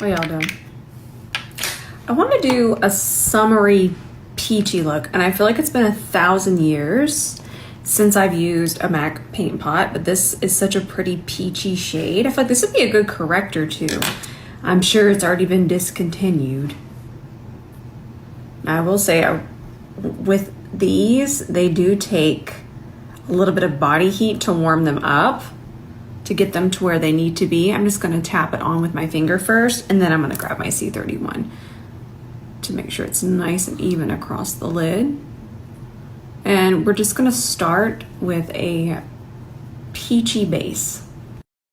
What y'all doing? I want to do a summery peachy look, and I feel like it's been 1,000 years since I've used a MAC paint pot, but this is such a pretty peachy shade. I feel like this would be a good corrector too. I'm sure it's already been discontinued. I will say with these, they do take a little bit of body heat to warm them up to get them to where they need to be. I'm just going to tap it on with my finger first, and then I'm going to grab my C31 to make sure it's nice and even across the lid. And we're just going to start with a peachy base.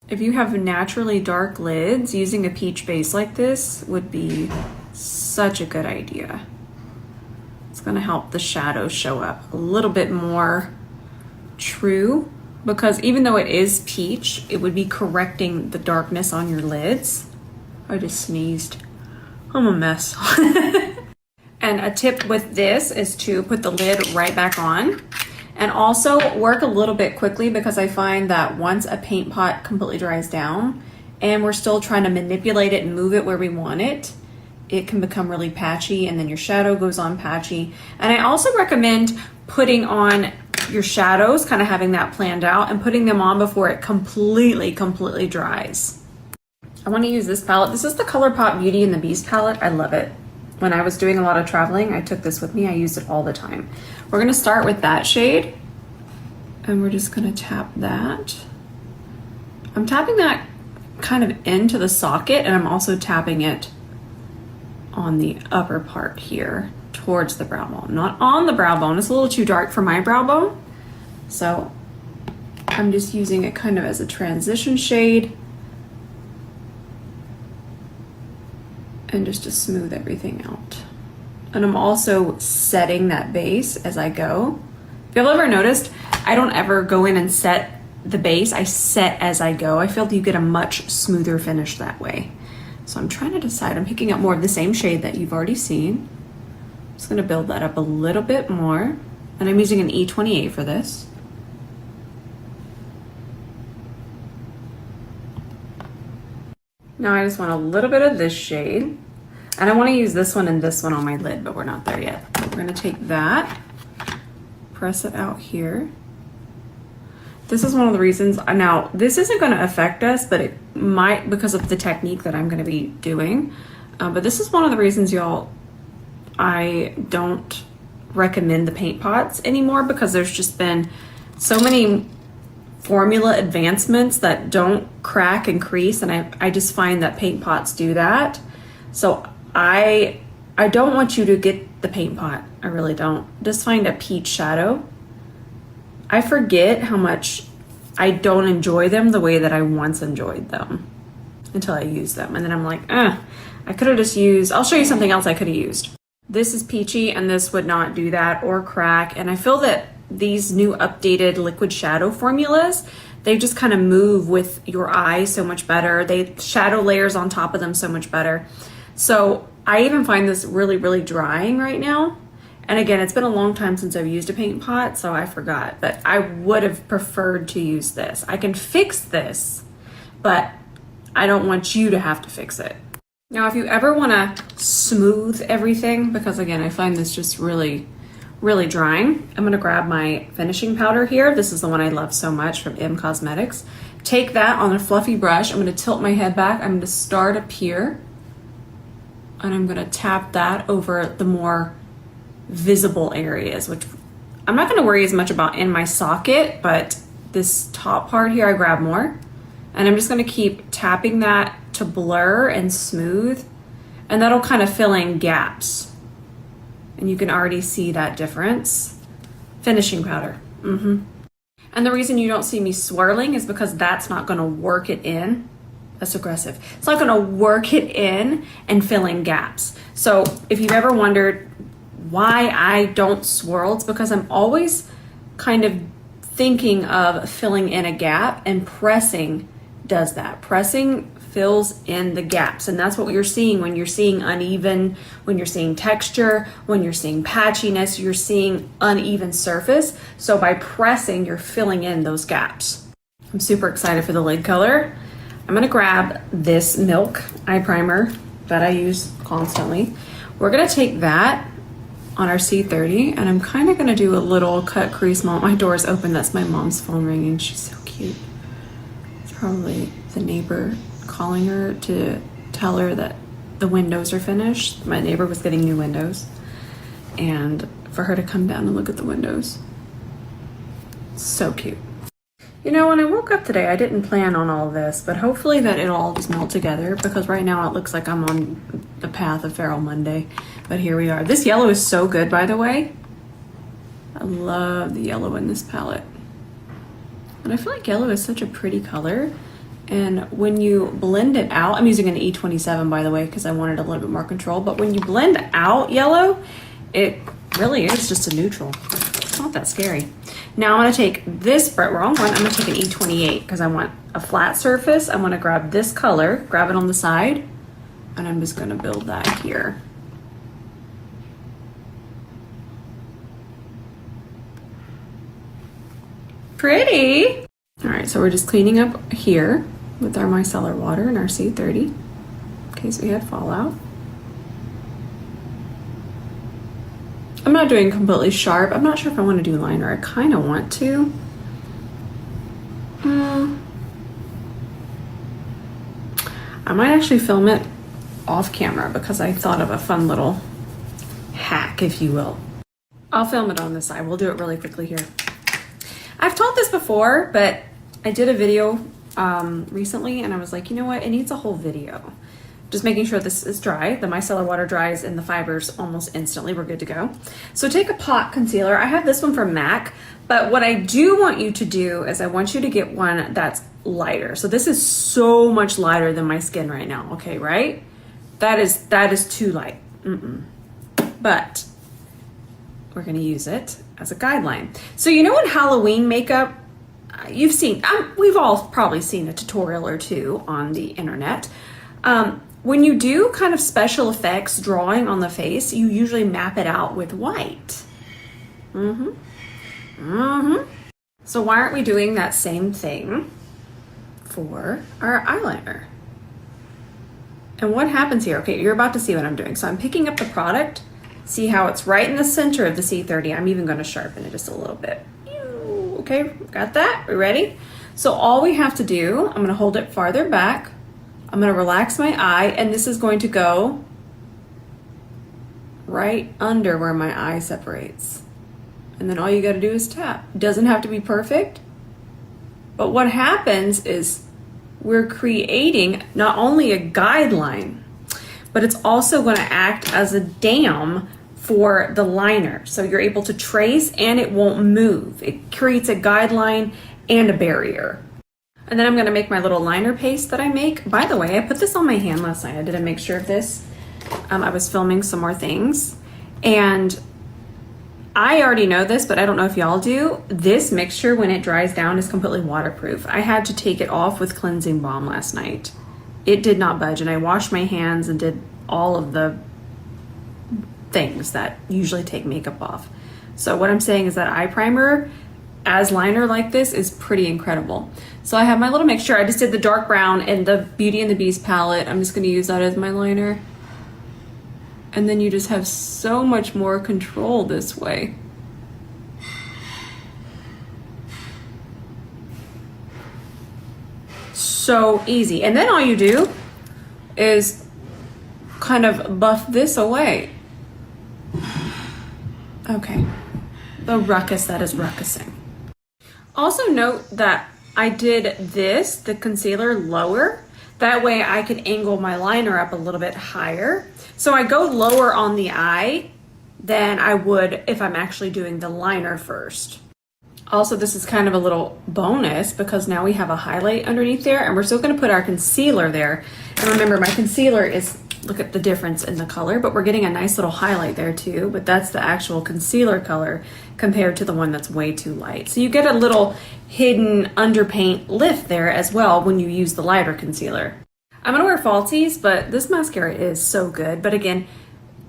If you have naturally dark lids, using a peach base like this would be such a good idea. It's going to help the shadows show up a little bit more true, because even though it is peach, it would be correcting the darkness on your lids. I just sneezed. I'm a mess. And a tip with this is to put the lid right back on, and also work a little bit quickly, because I find that once a paint pot completely dries down and we're still trying to manipulate it and move it where we want it, it can become really patchy, and then your shadow goes on patchy. And I also recommend putting on your shadows, kind of having that planned out, and putting them on before it completely dries. I want to use this palette. This is the ColourPop Beauty and the Beast palette. I love it. When I was doing a lot of traveling, I took this with me. I used it all the time. We're gonna start with that shade, and we're just gonna tap that. I'm tapping that kind of into the socket, and I'm also tapping it on the upper part here towards the brow bone, not on the brow bone. It's a little too dark for my brow bone, so I'm just using it kind of as a transition shade and just to smooth everything out. And I'm also setting that base as I go. If you've ever noticed, I don't ever go in and set the base. I set as I go. I feel that you get a much smoother finish that way. So I'm trying to decide. I'm picking up more of the same shade that you've already seen. I'm just gonna build that up a little bit more. And I'm using an E28 for this. Now I just want a little bit of this shade, and I want to use this one and this one on my lid, but we're not there yet. We're going to take that, press it out here. This is one of the reasons, now this isn't going to affect us, but it might because of the technique that I'm going to be doing. But this is one of the reasons, y'all, I don't recommend the paint pots anymore, because there's just been so many formula advancements that don't crack and crease, and I just find that paint pots do that. So I don't want you to get the paint pot. I really don't. Just find a peach shadow. I forget how much I don't enjoy them the way that I once enjoyed them until I use them, and then I'm like, I could have just used, I'll show you something else I could have used. This is peachy, and this would not do that or crack, and I feel that these new updated liquid shadow formulas, they just kind of move with your eye so much better. They shadow layers on top of them so much better. So I even find this really drying right now. And again, it's been a long time since I've used a paint pot, so I forgot, but I would have preferred to use this. I can fix this, but I don't want you to have to fix it. Now, if you ever want to smooth everything, because again, I find this just really drying, I'm going to grab my finishing powder here. This is the one I love so much from 𝗵𝗂𝘁𝗄𝗏. Take that on a fluffy brush. I'm going to tilt my head back. I'm going to start up here, and I'm going to tap that over the more visible areas, which I'm not going to worry as much about in my socket, but this top part here I grab more, and I'm just going to keep tapping that to blur and smooth, and that'll kind of fill in gaps. And you can already see that difference. Finishing powder. And the reason you don't see me swirling is because that's not gonna work it in. That's aggressive. It's not gonna work it in and fill in gaps. So if you've ever wondered why I don't swirl, it's because I'm always kind of thinking of filling in a gap, and pressing does that. Pressing fills in the gaps, and that's what you're seeing when you're seeing uneven, when you're seeing texture, when you're seeing patchiness, you're seeing uneven surface. So by pressing, you're filling in those gaps. I'm super excited for the lid color. I'm gonna grab this Milk eye primer that I use constantly. We're gonna take that on our C30, and I'm kind of gonna do a little cut crease moment. My door is open, that's my mom's phone ringing. She's so cute. It's probably the neighbor calling her to tell her that the windows are finished. My neighbor was getting new windows, and for her to come down and look at the windows. So cute. You know, when I woke up today, I didn't plan on all of this, but hopefully that it'll all just melt together, because right now it looks like I'm on the path of Feral Monday, but here we are. This yellow is so good, by the way. I love the yellow in this palette. And I feel like yellow is such a pretty color. And when you blend it out, I'm using an E27, by the way, because I wanted a little bit more control, but when you blend out yellow, it really is just a neutral. It's not that scary. Now I'm gonna take this, wrong one, I'm gonna take an E28 because I want a flat surface. I wanna grab this color, grab it on the side, and I'm just gonna build that here. Pretty. All right, so we're just cleaning up here with our micellar water and our C30 in case we had fallout. I'm not doing completely sharp. I'm not sure if I want to do liner. I kind of want to. I might actually film it off camera because I thought of a fun little hack, if you will. I'll film it on this side. We'll do it really quickly here. I've taught this before, but I did a video recently and I was like, you know what? It needs a whole video. Just making sure this is dry. The micellar water dries and the fibers almost instantly. We're good to go. So take a pot concealer. I have this one from MAC, but what I do want you to do is I want you to get one that's lighter. So this is so much lighter than my skin right now. Okay, right? That is too light. But we're gonna use it as a guideline. So you know what Halloween makeup, you've seen, we've all probably seen a tutorial or two on the internet. When you do kind of special effects drawing on the face, you usually map it out with white. So why aren't we doing that same thing for our eyeliner? And what happens here? Okay, you're about to see what I'm doing. So I'm picking up the product. See how it's right in the center of the C30. I'm even gonna sharpen it just a little bit. Okay, got that? We ready? So all we have to do, I'm gonna hold it farther back. I'm gonna relax my eye, and this is going to go right under where my eye separates. And then all you gotta do is tap. It doesn't have to be perfect, but what happens is we're creating not only a guideline, but it's also gonna act as a dam for the liner. So you're able to trace and it won't move. It creates a guideline and a barrier. And then I'm gonna make my little liner paste that I make. By the way, I put this on my hand last night. I didn't make sure of this. I was filming some more things. And I already know this, but I don't know if y'all do. This mixture, when it dries down, is completely waterproof. I had to take it off with cleansing balm last night. It did not budge, and I washed my hands and did all of the things that usually take makeup off. So what I'm saying is that eye primer as liner like this is pretty incredible. So I have my little mixture. I just did the dark brown in the Beauty and the Beast palette. I'm just gonna use that as my liner. And then you just have so much more control this way. So easy. And then all you do is kind of buff this away. Okay, the ruckus that is ruckusing. Also note that I did this, the concealer, lower. That way I can angle my liner up a little bit higher. So I go lower on the eye than I would if I'm actually doing the liner first. Also, this is kind of a little bonus because now we have a highlight underneath there, and we're still gonna put our concealer there. And remember, my concealer is, look at the difference in the color, but we're getting a nice little highlight there too, but that's the actual concealer color compared to the one that's way too light. So you get a little hidden underpaint lift there as well when you use the lighter concealer. I'm gonna wear falsies, but this mascara is so good. But again,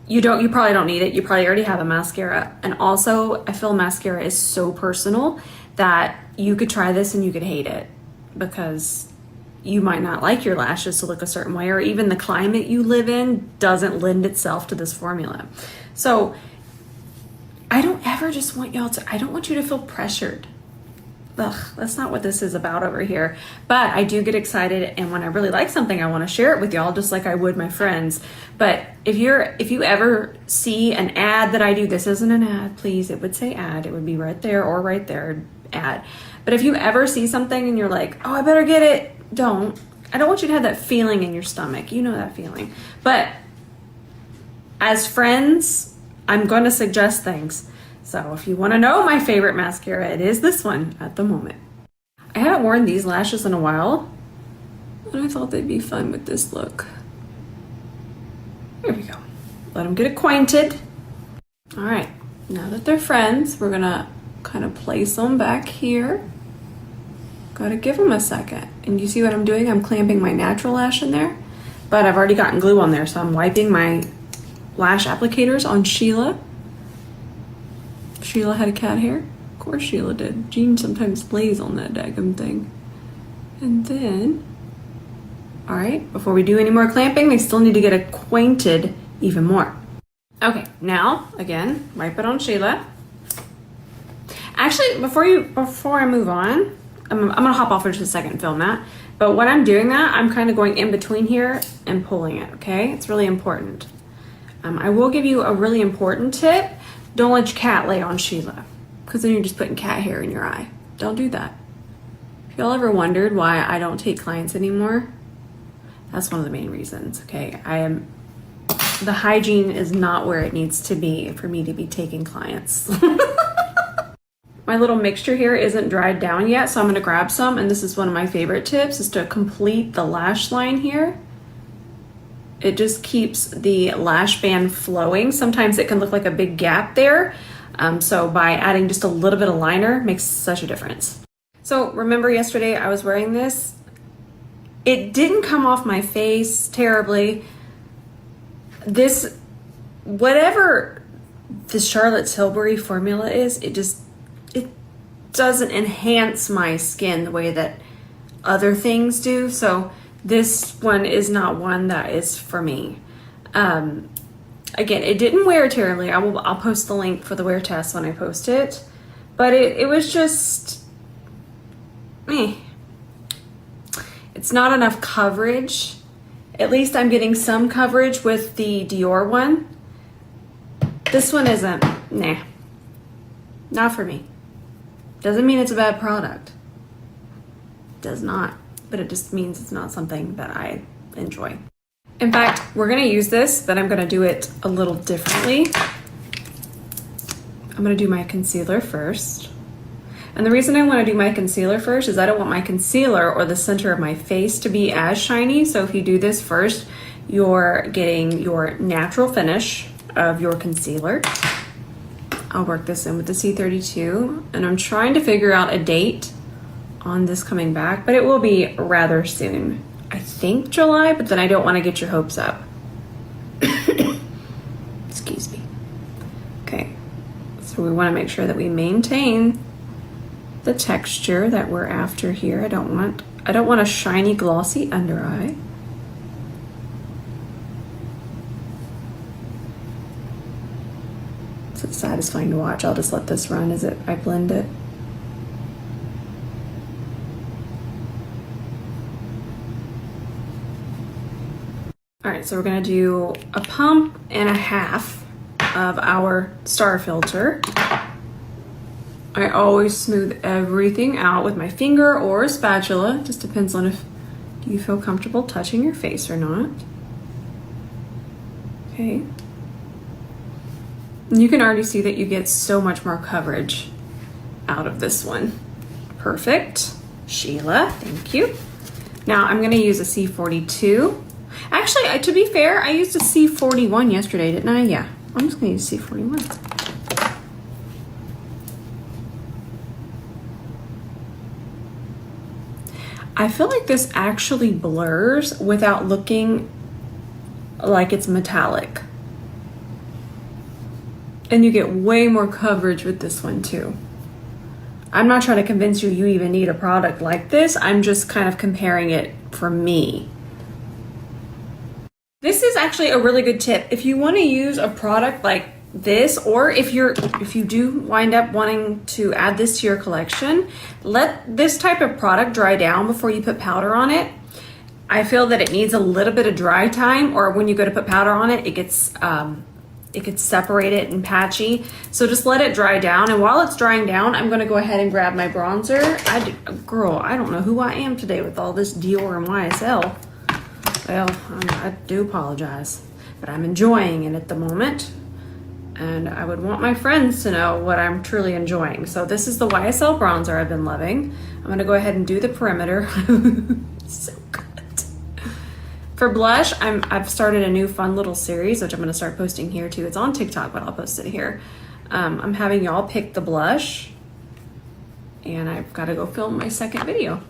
you probably don't need it. You probably already have a mascara. And also, I feel mascara is so personal that you could try this and you could hate it because you might not like your lashes to look a certain way, or even the climate you live in doesn't lend itself to this formula. So I don't ever just want y'all to, I don't want you to feel pressured. Ugh, that's not what this is about over here. But I do get excited, and when I really like something, I want to share it with y'all just like I would my friends. But if you ever see an ad that I do, this isn't an ad, please, it would say ad. It would be right there or right there, ad. But if you ever see something and you're like, oh, I better get it, don't. I don't want you to have that feeling in your stomach. You know that feeling. But as friends, I'm going to suggest things. So if you want to know my favorite mascara, it is this one at the moment. I haven't worn these lashes in a while, and I thought they'd be fun with this look. Here we go. Let them get acquainted. All right, now that they're friends, we're gonna kind of place them back here. Gotta give them a second. And you see what I'm doing? I'm clamping my natural lash in there, but I've already gotten glue on there, so I'm wiping my lash applicators on Sheila. Sheila had a cat hair? Of course Sheila did. Jean sometimes lays on that daggum thing. And then, all right, before we do any more clamping, they still need to get acquainted even more. Okay, now, again, wipe it on Sheila. Actually, before I move on, I'm gonna hop off for just a second and film that. But when I'm doing that, I'm kind of going in between here and pulling it, okay? It's really important. I will give you a really important tip. Don't let your cat lay on Sheila, because then you're just putting cat hair in your eye. Don't do that. If y'all ever wondered why I don't take clients anymore, that's one of the main reasons, okay? The hygiene is not where it needs to be for me to be taking clients. My little mixture here isn't dried down yet, so I'm gonna grab some, and this is one of my favorite tips, is to complete the lash line here. It just keeps the lash band flowing. Sometimes it can look like a big gap there. So by adding just a little bit of liner makes such a difference. So remember yesterday I was wearing this? It didn't come off my face terribly. This, whatever the Charlotte Tilbury formula is, it doesn't enhance my skin the way that other things do. So this one is not one that is for me. Again, it didn't wear terribly. I'll post the link for the wear test when I post it, but it was just meh. It's not enough coverage. At least I'm getting some coverage with the Dior one. This one isn't. Nah, not for me. Doesn't mean it's a bad product. Does not. But it just means it's not something that I enjoy. In fact, we're gonna use this, but I'm gonna do it a little differently. I'm gonna do my concealer first. And the reason I wanna do my concealer first is I don't want my concealer or the center of my face to be as shiny. So if you do this first, you're getting your natural finish of your concealer. I'll work this in with the C32, and I'm trying to figure out a date on this coming back, but it will be rather soon. I think July, but then I don't want to get your hopes up. Excuse me. Okay, so we want to make sure that we maintain the texture that we're after here. I don't want a shiny, glossy under eye. So it's satisfying to watch. I'll just let this run as I blend it. All right, so we're gonna do a pump and a half of our star filter. I always smooth everything out with my finger or a spatula. Just depends on if you feel comfortable touching your face or not. Okay. And you can already see that you get so much more coverage out of this one. Perfect. Sheila, thank you. Now I'm gonna use a C42. Actually, to be fair, I used a C41 yesterday, didn't I? Yeah, I'm just gonna use C41. I feel like this actually blurs without looking like it's metallic. And you get way more coverage with this one too. I'm not trying to convince you even need a product like this. I'm just kind of comparing it for me. This is actually a really good tip. If you want to use a product like this, or if you do wind up wanting to add this to your collection, let this type of product dry down before you put powder on it. I feel that it needs a little bit of dry time, or when you go to put powder on it, it gets separated and patchy. So just let it dry down. And while it's drying down, I'm going to go ahead and grab my bronzer. Girl, I don't know who I am today with all this Dior and YSL. Well, I do apologize, but I'm enjoying it at the moment. And I would want my friends to know what I'm truly enjoying. So this is the YSL bronzer I've been loving. I'm going to go ahead and do the perimeter. So good. For blush, I've started a new fun little series, which I'm going to start posting here too. It's on TikTok, but I'll post it here. I'm having y'all pick the blush, and I've got to go film my second video.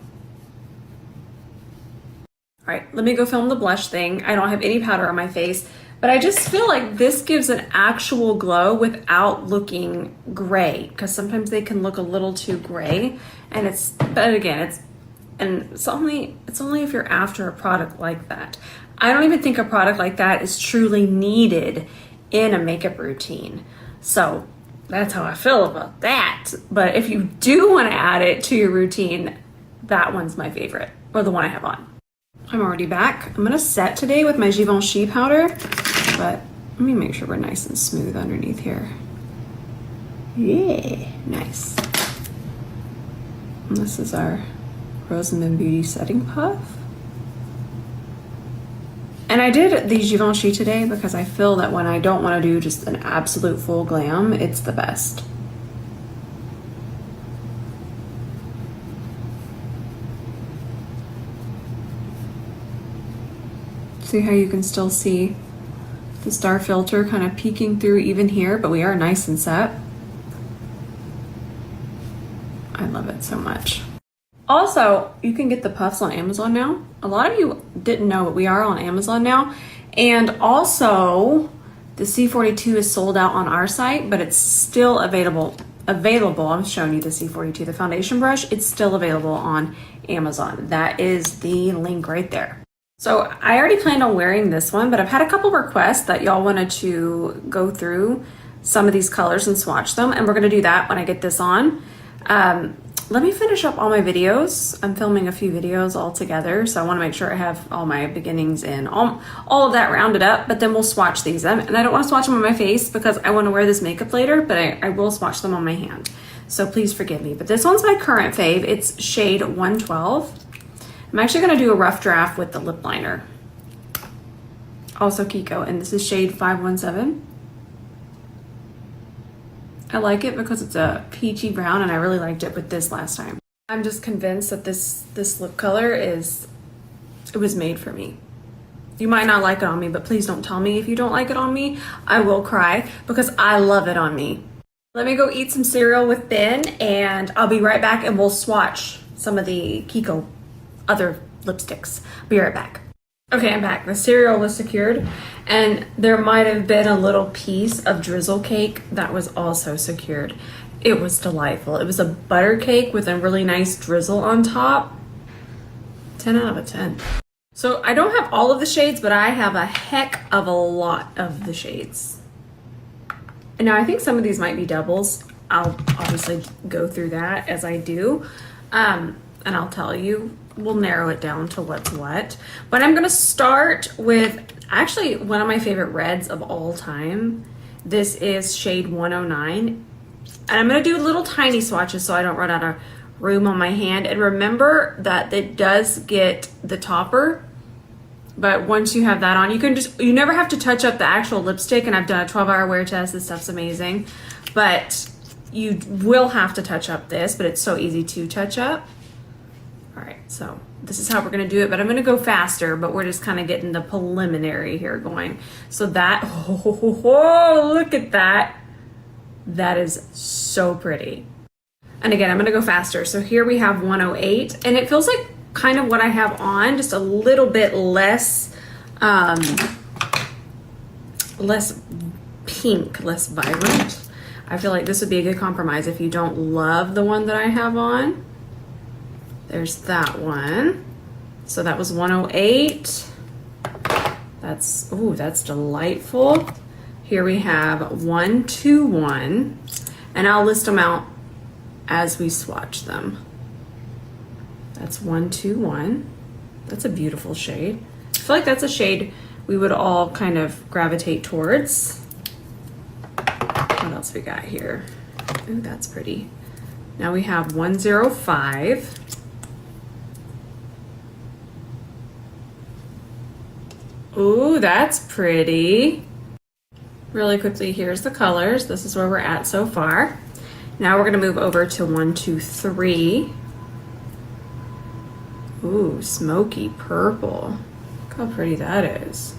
All right, let me go film the blush thing. I don't have any powder on my face, but I just feel like this gives an actual glow without looking gray, because sometimes they can look a little too gray, and but again, it's only if you're after a product like that. I don't even think a product like that is truly needed in a makeup routine. So that's how I feel about that. But if you do want to add it to your routine, that one's my favorite, or the one I have on. I'm already back. I'm gonna set today with my Givenchy powder, but let me make sure we're nice and smooth underneath here. Yeah, nice. And this is our Rosamond Beauty Setting Puff. And I did the Givenchy today because I feel that when I don't want to do just an absolute full glam, it's the best. See how you can still see the star filter kind of peeking through even here, but we are nice and set. I love it so much. Also, you can get the puffs on Amazon now. A lot of you didn't know, but we are on Amazon now. And also, the C42 is sold out on our site, but it's still available. I'm showing you the C42, the foundation brush. It's still available on Amazon. That is the link right there. So I already planned on wearing this one, but I've had a couple requests that y'all wanted to go through some of these colors and swatch them, and we're gonna do that when I get this on. Let me finish up all my videos. I'm filming a few videos all together, so I wanna make sure I have all my beginnings and all of that rounded up, but then we'll swatch these. And I don't wanna swatch them on my face because I wanna wear this makeup later, but I will swatch them on my hand. So please forgive me. But this one's my current fave. It's shade 112. I'm actually gonna do a rough draft with the lip liner. Also Kiko, and this is shade 517. I like it because it's a peachy brown, and I really liked it with this last time. I'm just convinced that this lip color it was made for me. You might not like it on me, but please don't tell me if you don't like it on me. I will cry because I love it on me. Let me go eat some cereal with Ben, and I'll be right back, and we'll swatch some of the Kiko other lipsticks. Be right back. Okay, I'm back. The cereal was secured, and there might have been a little piece of drizzle cake that was also secured. It was delightful. It was a butter cake with a really nice drizzle on top. 10 out of 10. So I don't have all of the shades, but I have a heck of a lot of the shades. And now I think some of these might be doubles. I'll obviously go through that as I do. And I'll tell you, we'll narrow it down to what's what. But I'm gonna start with actually one of my favorite reds of all time. This is shade 109. And I'm gonna do little tiny swatches so I don't run out of room on my hand. And remember that it does get the topper, but once you have that on, you never have to touch up the actual lipstick. And I've done a 12-hour wear test. This stuff's amazing. But you will have to touch up this, but it's so easy to touch up. All right, so this is how we're gonna do it, but I'm gonna go faster, but we're just kind of getting the preliminary here going. So that, oh, look at that. That is so pretty. And again, I'm gonna go faster. So here we have 108, and it feels like kind of what I have on, just a little bit less, less pink, less vibrant. I feel like this would be a good compromise if you don't love the one that I have on. There's that one. So that was 108. That's, ooh, that's delightful. Here we have 121, and I'll list them out as we swatch them. That's 121. That's a beautiful shade. I feel like that's a shade we would all kind of gravitate towards. What else we got here? Ooh, that's pretty. Now we have 105. Ooh, that's pretty. Really quickly, here's the colors. This is where we're at so far. Now we're gonna move over to 123. Ooh, smoky purple. Look how pretty that is.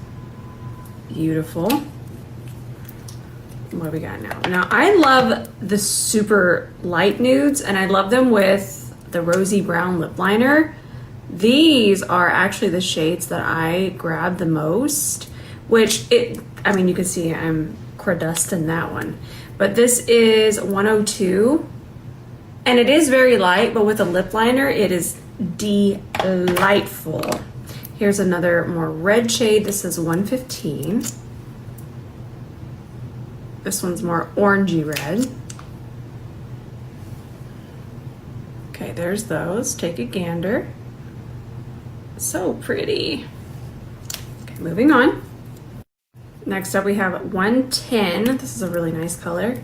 Beautiful. What do we got now? Now, I love the super light nudes, and I love them with the rosy brown lip liner. These are actually the shades that I grab the most, which I mean, you can see I'm crudust in that one. But this is 102, and it is very light, but with a lip liner, it is delightful. Here's another more red shade. This is 115. This one's more orangey red. Okay, there's those. Take a gander. So pretty. Okay, moving on. Next up we have 110. This is a really nice color.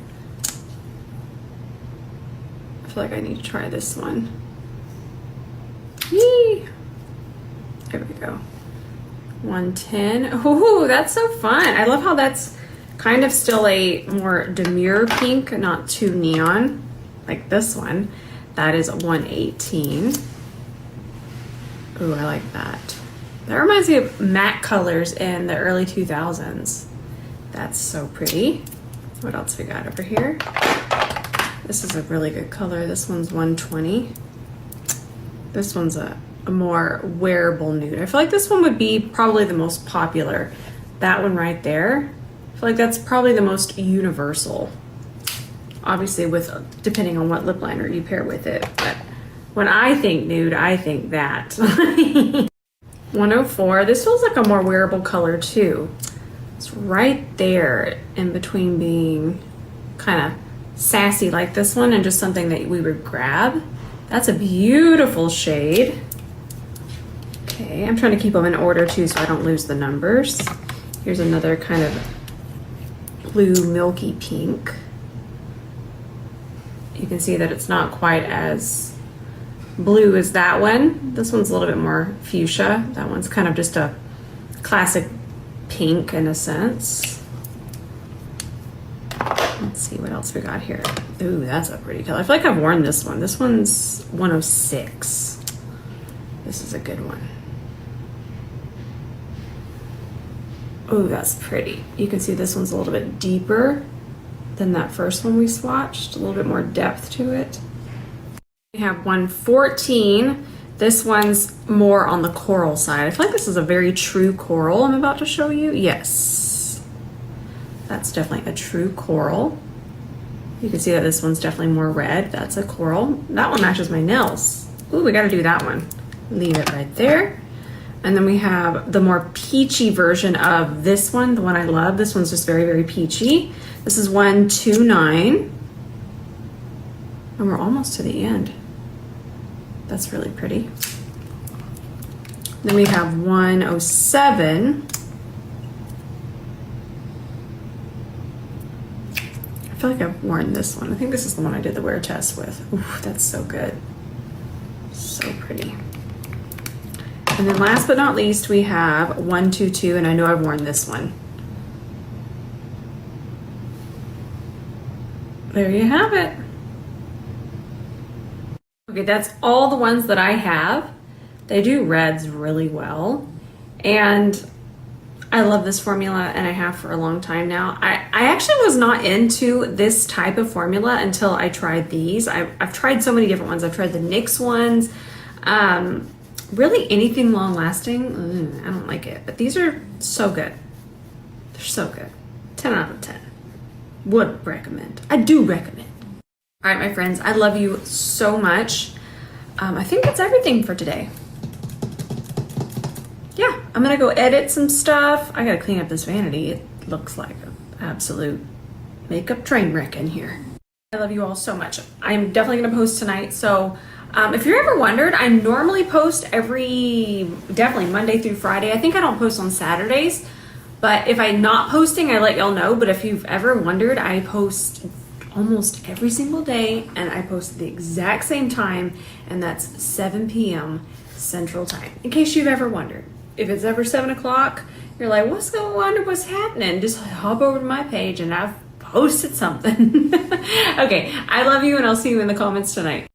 I feel like I need to try this one. Yee! There we go. 110. Ooh, that's so fun. I love how that's kind of still a more demure pink, not too neon like this one. That is 118. Ooh, I like that. That reminds me of matte colors in the early 2000s. That's so pretty. What else we got over here? This is a really good color. This one's 120. This one's a more wearable nude. I feel like this one would be probably the most popular. That one right there. I feel like that's probably the most universal. Obviously, with depending on what lip liner you pair with it. But when I think nude, I think that. 104. This feels like a more wearable color too. It's right there in between being kind of sassy like this one and just something that we would grab. That's a beautiful shade. Okay, I'm trying to keep them in order too so I don't lose the numbers. Here's another kind of blue milky pink. You can see that it's not quite as blue as that one. This one's a little bit more fuchsia. That one's kind of just a classic pink in a sense. Let's see what else we got here. Ooh, that's a pretty color. I feel like I've worn this one. This one's 106. This is a good one. Ooh, that's pretty. You can see this one's a little bit deeper than that first one we swatched. A little bit more depth to it. We have 114. This one's more on the coral side. I feel like this is a very true coral I'm about to show you. Yes. That's definitely a true coral. You can see that this one's definitely more red. That's a coral. That one matches my nails. Ooh, we gotta do that one. Leave it right there. And then we have the more peachy version of this one, the one I love. This one's just very, very peachy. This is 129. And we're almost to the end. That's really pretty. Then we have 107. I feel like I've worn this one. I think this is the one I did the wear test with. Ooh, that's so good. So pretty. And then last but not least, we have 122, and I know I've worn this one. There you have it. Okay, that's all the ones that I have. They do reds really well. And I love this formula, and I have for a long time now. I actually was not into this type of formula until I tried these. I've tried so many different ones. I've tried the NYX ones. Really anything long lasting, I don't like it. But these are so good. They're so good. 10 out of 10. Would recommend. I do recommend. All right, my friends, I love you so much. I think that's everything for today. I'm gonna go edit some stuff. I gotta clean up this vanity. It looks like an absolute makeup train wreck in here. I love you all so much. I'm definitely gonna post tonight. So if you're ever wondered, I normally post definitely Monday through Friday. I think I don't post on Saturdays, but if I'm not posting, I let y'all know. But if you've ever wondered, I post almost every single day, and I post at the exact same time, and that's 7 p.m. Central Time, in case you've ever wondered. If it's ever 7 o'clock, you're like, what's going on? What's happening? Just hop over to my page, and I've posted something. Okay, I love you, and I'll see you in the comments tonight.